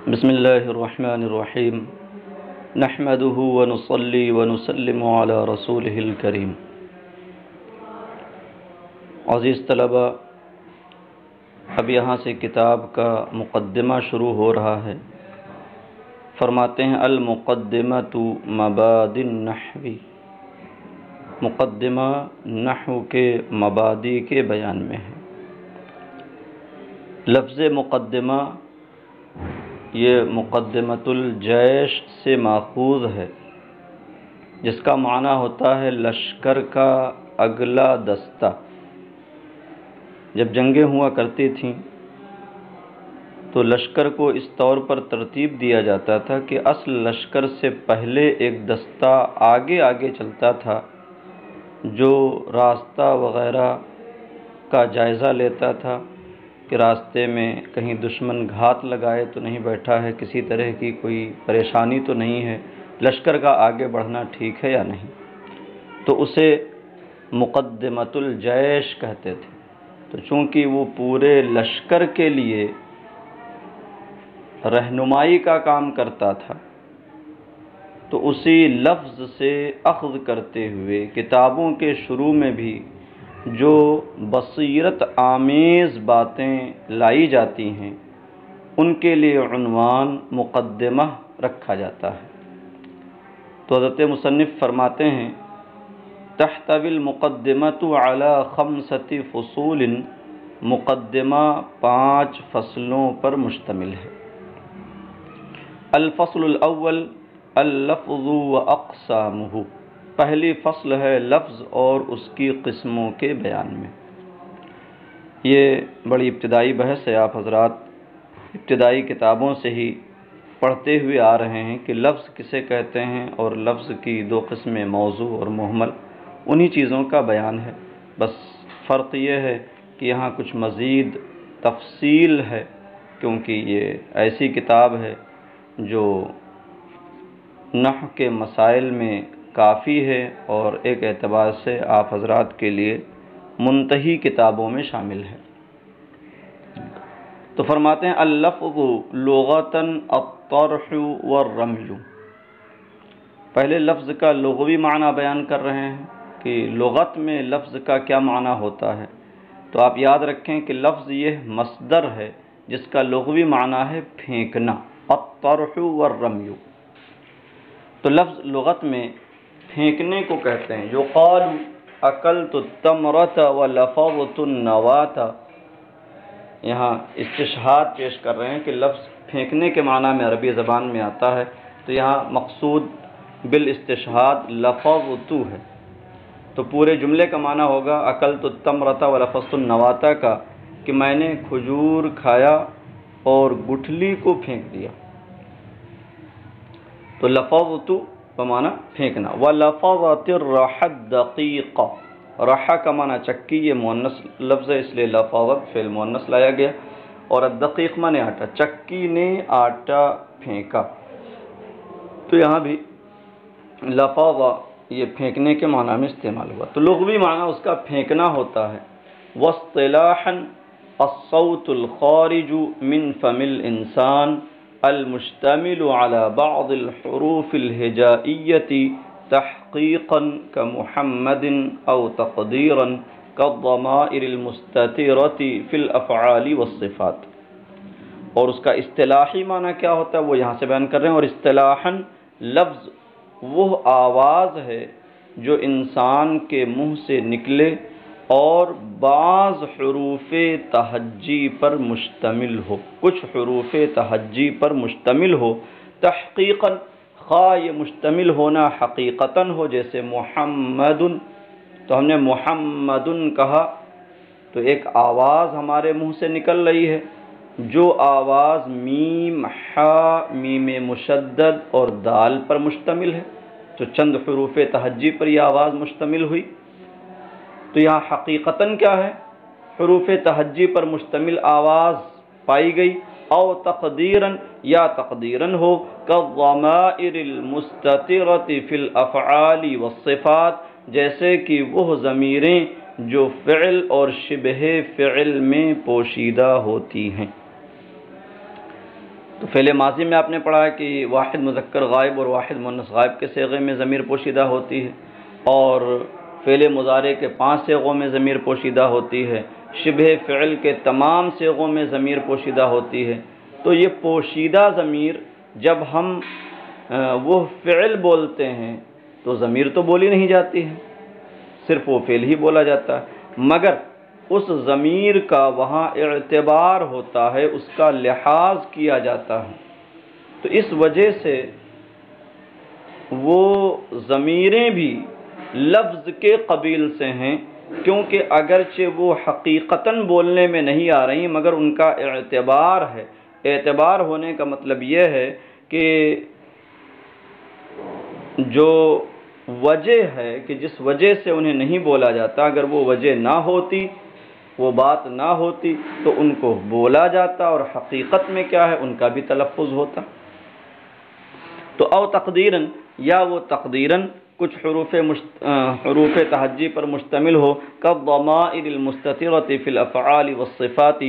بسم اللہ الرحمن الرحیم نحمده ونصلی ونسلم علی رسولہ الکریم۔ عزیز طلبہ، اب یہاں سے کتاب کا مقدمہ شروع ہو رہا ہے۔ فرماتے ہیں المقدمۃ مبادئ النحو، مقدمہ نحو کے مبادئ کے بیان میں ہے۔ لفظ مقدمہ یہ مقدمۃ الجیش سے ماخوذ ہے، جس کا معنی ہوتا ہے لشکر کا اگلا دستہ۔ جب جنگیں ہوا کرتی تھیں تو لشکر کو اس طور پر ترتیب دیا جاتا تھا کہ اصل لشکر سے پہلے ایک دستہ آگے آگے چلتا تھا، جو راستہ وغیرہ کا جائزہ لیتا تھا کہ راستے میں کہیں دشمن گھات لگائے تو نہیں بیٹھا ہے، کسی طرح کی کوئی پریشانی تو نہیں ہے، لشکر کا آگے بڑھنا ٹھیک ہے یا نہیں، تو اسے مقدمۃ الجیش کہتے تھے۔ تو چونکہ وہ پورے لشکر کے لیے رہنمائی کا کام کرتا تھا، تو اسی لفظ سے اخذ کرتے ہوئے کتابوں کے شروع میں بھی جو بصیرت آمیز باتیں لائی جاتی ہیں ان کے لیے عنوان مقدمہ رکھا جاتا ہے۔ تو حضرت مصنف فرماتے ہیں تحتوی المقدمۃ علی 5 فصول، مقدمہ 5 فصلوں پر مشتمل ہے۔ الفصل الاول اللفظ واقسامہ، پہلی فصل ہے لفظ اور اس کی قسموں کے بیان میں۔ یہ بڑی ابتدائی بحث ہے، آپ حضرات ابتدائی کتابوں سے ہی پڑھتے ہوئے آ رہے ہیں کہ لفظ کسے کہتے ہیں، اور لفظ کی 2 قسمیں موضوع اور محمل، انہی چیزوں کا بیان ہے۔ بس فرق یہ ہے کہ یہاں کچھ مزید تفصیل ہے، کیونکہ یہ ایسی کتاب ہے جو نحو کے مسائل میں کافی ہے اور ایک اعتبار سے آپ حضرات کے لیے منتہی کتابوں میں شامل ہے۔ تو فرماتے ہیں اللفظ لغتاً الطرح والرمي، پہلے لفظ کا لغوی معنی بیان کر رہے ہیں کہ لغت میں لفظ کا کیا معنی ہوتا ہے۔ تو آپ یاد رکھیں کہ لفظ یہ مصدر ہے جس کا لغوی معنی ہے پھینکنا، الطرح والرمي۔ تو لفظ لغت میں پھینکنے کو کہتے ہیں۔ یقال اکلت التمرۃ ولفظت النواۃ، یہاں استشہاد پیش کر رہے ہیں کہ لفظ پھینکنے کے معنی میں عربی زبان میں آتا ہے، تو یہاں مقصود بالاستشہاد لفظت ہے، تو پورے جملے کا معنی ہوگا اکلت التمرۃ ولفظت النواۃ کا، کہ میں نے کھجور کھایا اور گٹھلی کو پھینک دیا۔ تو لفظت بمعنی پھینکنا۔ وَلَفَظَتِ الرَّحَ الدَّقِيقَ، رحا کا معنی چکی، یہ مؤنث لفظ ہے اس لیے لفظت فعل مؤنث لایا گیا، اور الدقیق معنی آٹا، چکی نے آٹا پھینکا۔ تو یہاں بھی لفظ یہ پھینکنے کے معنی میں استعمال ہوا، تو لغوی معنی اس کا پھینکنا ہوتا ہے۔ وَاصْطِلَاحًا الصوت الخارج من فم الانسان المشتمل على بعض الحروف الهجائية تحقيقا كمحمد او تقديرا كالضمائر المستترة في الافعال والصفات۔ اور اس کا اصطلاحی معنی کیا ہوتا ہے وہ یہاں سے بیان کر رہے ہیں۔ اور اصطلاحاً لفظ وہ آواز ہے جو انسان کے منہ سے نکلے اور بعض حروف تہجی پر مشتمل ہو، کچھ حروف تہجی پر مشتمل ہو، تحقیقاً، خواہ یہ مشتمل ہونا حقیقتاً ہو، جیسے محمد، تو ہم نے محمد کہا تو ایک آواز ہمارے منہ سے نکل رہی ہے، جو آواز میم، حا، میم مشدد اور دال پر مشتمل ہے، تو چند حروف تہجی پر یہ آواز مشتمل ہوئی۔ تو یہاں حقیقتاً کیا ہے؟ حروف تہجی پر مشتمل آواز پائی گئی، او تقدیراً، یا تقدیراً ہو، كالضمائر المستترة في الافعال والصفات، جیسے کہ وہ ضمیریں جو فعل اور شبہ فعل میں پوشیدہ ہوتی ہیں۔ تو فعل ماضی میں آپ نے پڑھا ہے کہ واحد مذکر غائب اور واحد مؤنث غائب کے صیغے میں ضمیر پوشیدہ ہوتی ہے، اور فعل مضارع کے 5 صیغوں میں ضمیر پوشیدہ ہوتی ہے، شبہ فعل کے تمام صیغوں میں ضمیر پوشیدہ ہوتی ہے۔ تو یہ پوشیدہ ضمیر جب ہم وہ فعل بولتے ہیں تو ضمیر تو بولی نہیں جاتی ہے، صرف وہ فعل ہی بولا جاتا ہے، مگر اس ضمیر کا وہاں اعتبار ہوتا ہے، اس کا لحاظ کیا جاتا ہے۔ تو اس وجہ سے وہ ضمیریں بھی لفظ کے قبیل سے ہیں، کیونکہ اگرچہ وہ حقیقتاً بولنے میں نہیں آ رہی مگر ان کا اعتبار ہے۔ اعتبار ہونے کا مطلب یہ ہے کہ جو وجہ ہے کہ جس وجہ سے انہیں نہیں بولا جاتا، اگر وہ وجہ نہ ہوتی، وہ بات نہ ہوتی تو ان کو بولا جاتا، اور حقیقت میں کیا ہے ان کا بھی تلفظ ہوتا۔ تو او تقدیراً، یا وہ تقدیراً کچھ حروف تہجی پر مشتمل ہو، کالضمائر المستترۃ فی الافعال والصفات،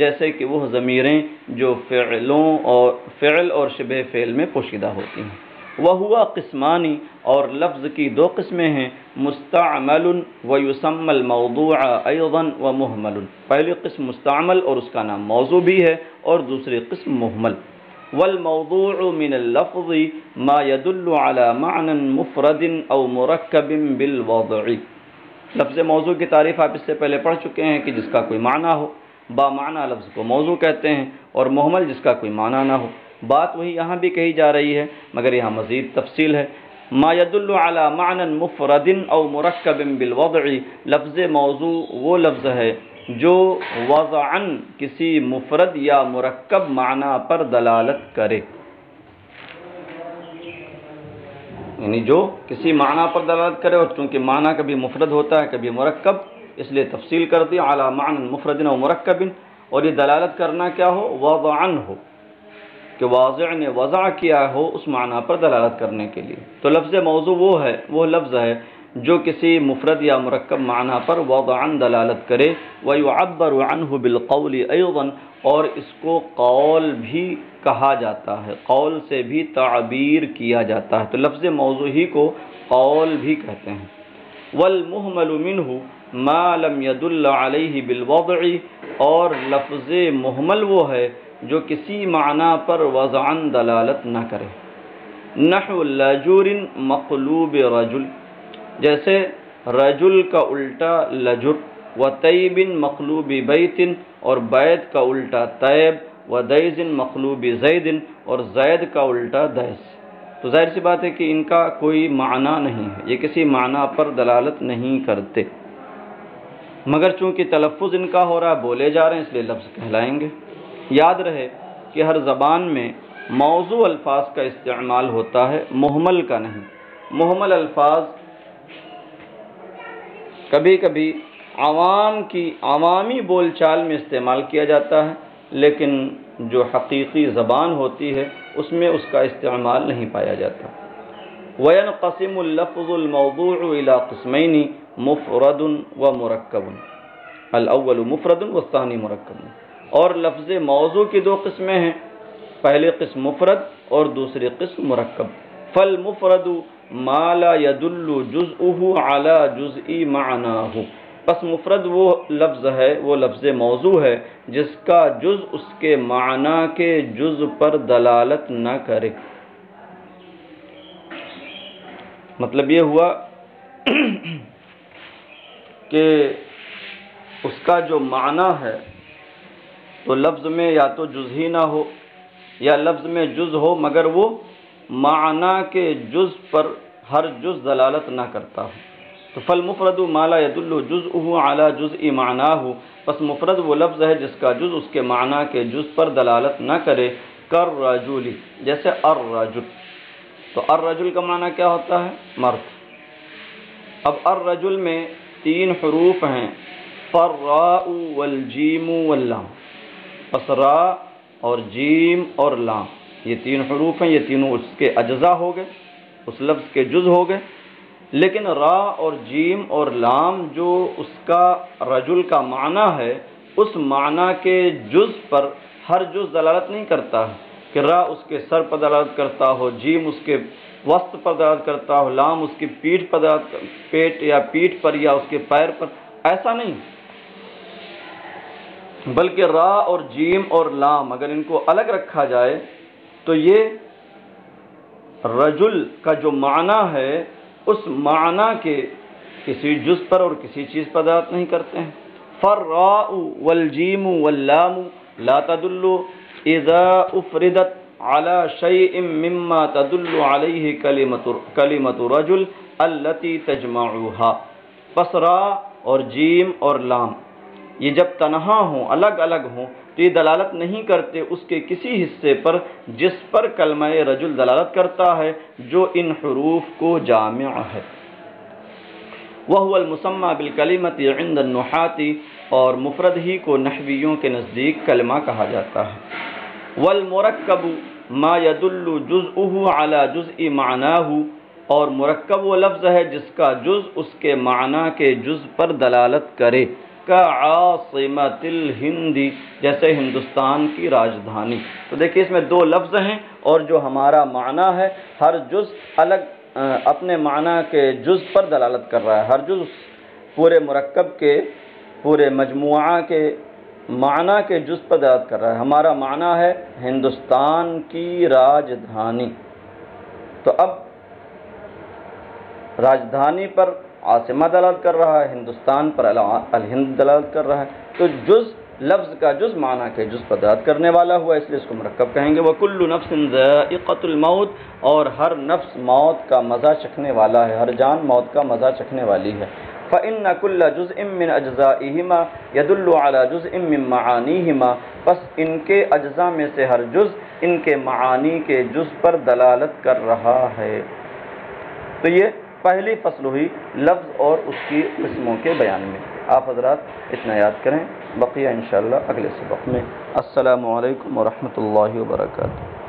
جیسے کہ وہ ضمیریں جو فعل اور شبہ فعل میں پوشیدہ ہوتی ہیں۔ وہوا قسمانی، اور لفظ کی 2 قسمیں ہیں، مستعمل ویسمى الموضوع ایضا ومہمل۔ پہلی قسم مستعمل اور اس کا نام موضوع بھی ہے، اور دوسری قسم مہمل۔ والموضوع من اللفظ ما يدل على معنى مفرد او مرکب بالوضع۔ لفظ موضوع کی تعریف آپ اس سے پہلے پڑھ چکے ہیں کہ جس کا کوئی معنی ہو، با معنی لفظ کو موضوع کہتے ہیں، اور مہمل جس کا کوئی معنی نہ ہو۔ بات وہی یہاں بھی کہی جا رہی ہے مگر یہاں مزید تفصیل ہے۔ ما يدل على معنى مفرد او مرکب بالوضع، لفظ موضوع وہ لفظ ہے جو وضعاً کسی مفرد یا مرکب معنی پر دلالت کرے، یعنی جو کسی معنی پر دلالت کرے، اور چونکہ معنی کبھی مفرد ہوتا ہے کبھی مرکب، اس لیے تفصیل کر دی علی معنی مفرد و مرکب، اور یہ دلالت کرنا کیا ہو، وضعاً ہو، کہ واضع نے وضع کیا ہو اس معنی پر دلالت کرنے کے لیے۔ تو لفظ موضوع وہ لفظ ہے جو کسی مفرد یا مرکب معنی پر وضعاً دلالت کرے، وَيُعَبَّرُ عَنْهُ بِالْقَوْلِ أَيْضًا، اور اس کو قول بھی کہا جاتا ہے، قول سے بھی تعبیر کیا جاتا ہے، تو لفظ موضوع ہی کو قول بھی کہتے ہیں۔ وَالْمُهْمَلُ مِنْهُ مَا لَمْ يَدُلَّ عَلَيْهِ بِالْوَضْعِ، اور لفظ مہمل وہ ہے جو کسی معنی پر وضعاً دلالت نہ کرے۔ نحو لجور مقلوب رجل، جیسے رجل کا الٹا لجر، و طیب مقلوب بیت، اور بیت کا الٹا طیب، و دیز مقلوب زید، اور زید کا الٹا دیس۔ تو ظاہر سی بات ہے کہ ان کا کوئی معنی نہیں ہے، یہ کسی معنی پر دلالت نہیں کرتے، مگر چونکہ تلفظ ان کا ہو رہا ہے، بولے جا رہے ہیں، اس لیے لفظ کہلائیں گے۔ یاد رہے کہ ہر زبان میں موضوع الفاظ کا استعمال ہوتا ہے، مہمل کا نہیں۔ مہمل الفاظ کبھی کبھی عوامی بول چال میں استعمال کیا جاتا ہے، لیکن جو حقیقی زبان ہوتی ہے اس میں اس کا استعمال نہیں پایا جاتا۔ وَيَنْقَسِمُ اللَّفْظُ الْمَوْضُوعُ إِلَىٰ قِسْمَيْنِ مُفْرَدٌ وَمُرَكَّبٌ، الأول مفرد والثانی مرکب۔ اور لفظ موضوع کی 2 قسمیں ہیں، پہلی قسم مفرد اور دوسری قسم مرکب۔ فالمفرد ما لا يدل جزءه على جزء معناه، پس مفرد وہ لفظ ہے، وہ لفظ موضوع ہے جس کا جز اس کے معنی کے جز پر دلالت نہ کرے۔ مطلب یہ ہوا کہ اس کا جو معنی ہے تو لفظ میں یا تو جز ہی نہ ہو، یا لفظ میں جز ہو مگر وہ معنی کے جز پر ہر جز دلالت نہ کرتا ہو۔ تو فالمفرد ما لا يدل جزءه على جزء معناه، پس مفرد وہ لفظ ہے جس کا جز اس کے معنی کے جز پر دلالت نہ کرے۔ کالرجل، جیسے الرجل، تو الرجل کا معنی کیا ہوتا ہے، مرد۔ اب الرجل میں 3 حروف ہیں، فالراء والجیم واللام، پس را اور جیم اور لام، یہ 3 حروف ہیں، یہ تینوں اس کے اجزاء ہو گئے، اس لفظ کے جز ہو گئے۔ لیکن را اور جیم اور لام جو اس کا رجل کا معنی ہے، اس معنی کے جز پر ہر جز دلالت نہیں کرتا ہے، کہ را اس کے سر پر دلالت کرتا ہو، جیم اس کے وسط پر دلالت کرتا ہو، لام اس کی پیٹھ پر پیٹ یا پیٹھ پر یا اس کے پیر پر، ایسا نہیں، بلکہ را اور جیم اور لام اگر ان کو الگ رکھا جائے تو یہ رجل کا جو معنی ہے اس معنی کے کسی جز پر اور کسی چیز پر دلالت نہیں کرتے ہیں۔ فالراء والجیم واللام لا تدل اذا افردت على شيء مما تدل عليه کلمۃ رجل التي تجمعها، پس را اور جیم اور لام یہ جب تنہا ہوں، الگ الگ ہوں، تو یہ دلالت نہیں کرتے اس کے کسی حصے پر جس پر کلمہ رجل دلالت کرتا ہے جو ان حروف کو جامع ہے۔ وهو المسمى بالکلمۃ عند النحاة، اور مفرد ہی کو نحویوں کے نزدیک کلمہ کہا جاتا ہے۔ والمرکب ما يدل جزءه على جزء معناه، اور مرکب وہ لفظ ہے جس کا جز اس کے معنی کے جز پر دلالت کرے، کعاصمۃ الہند، جیسے ہندوستان کی راجدھانی۔ تو دیکھیے اس میں دو لفظ ہیں اور جو ہمارا معنی ہے ہر جز الگ اپنے معنی کے جز پر دلالت کر رہا ہے، ہر جز پورے مرکب کے پورے مجموعہ کے معنی کے جز پر دلالت کر رہا ہے۔ ہمارا معنی ہے ہندوستان کی راجدھانی، تو اب راجدھانی پر عاصمہ دلالت کر رہا ہے، ہندوستان پر الہند دلالت کر رہا ہے، تو جز لفظ کا جز معنی کے جز پر دلالت کرنے والا ہوا، اس لیے اس کو مرکب کہیں گے۔ وَكُلُّ نَفْسٍ ذَائِقَةُ الْمَوْتِ، اور ہر نفس موت کا مزہ چکھنے والا ہے، ہر جان موت کا مزہ چکھنے والی ہے۔ فَإِنَّ كُلَّ جُزْءٍ مِّنْ أَجْزَائِهِمَا يَدُلُّ عَلَى جُزْءٍ مِّن مَّعَانِيهِمَا، پس ان کے اجزاء میں سے ہر جز ان کے معانی کے جز پر دلالت کر رہا ہے۔ تو یہ پہلی فصل ہوئی لفظ اور اس کی قسموں کے بیان میں۔ آپ حضرات اتنا یاد کریں، بقیہ انشاءاللہ اگلے سبق میں۔ السلام علیکم ورحمۃ اللہ وبرکاتہ۔